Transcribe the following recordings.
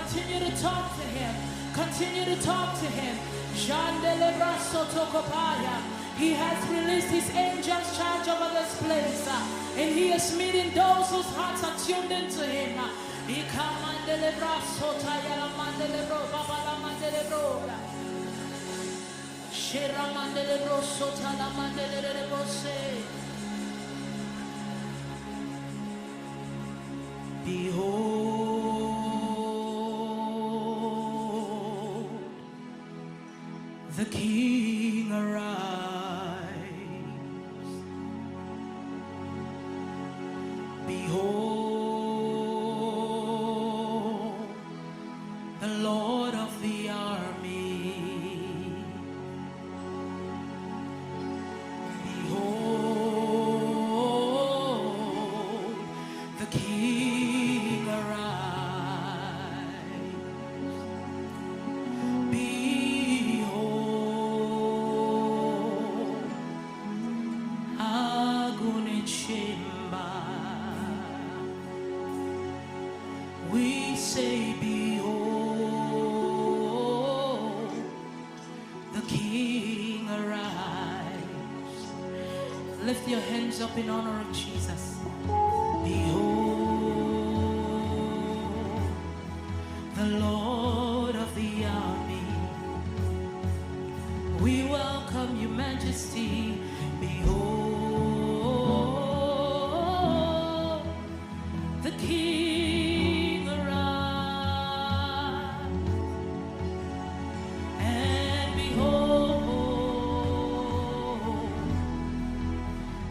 Continue to talk to him. Continue to talk to him. He has released his angels charge over this place. And he is meeting those whose hearts are tuned into him. Behold, the King arrives. Behold, the Lord of the army. Behold, the King arrives. Behold, Agunechimba. We say, behold, the King arrives. Lift your hands up in honor of Jesus. Behold, the Lord of the army. We welcome you, Majesty. Behold, the King arrives. And behold,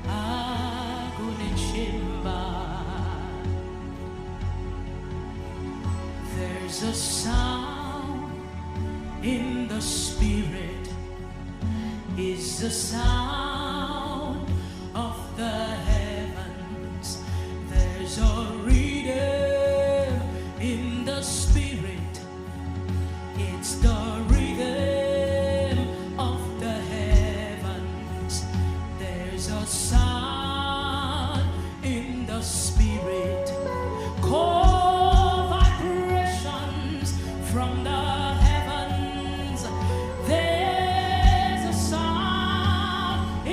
Agunechimba. There's a sound in the spirit. Is the sound of the heavens. There's a rhythm in the spirit. It's the rhythm of the heavens. There's a sound in the spirit. Call vibrations from the heavens. There's a sound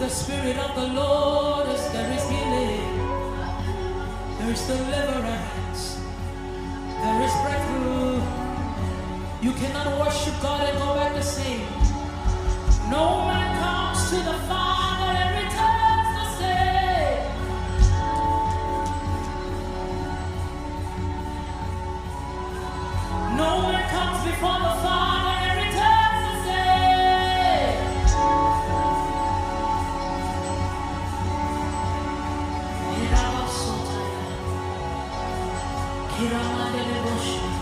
the Spirit of the Lord there is healing, there is deliverance, there is breakthrough. You cannot worship God and go back the same. No man comes to the Father and returns the same. No man comes before the Father and returns the same. Kirama Sotaya, Kirama Dele Boshi.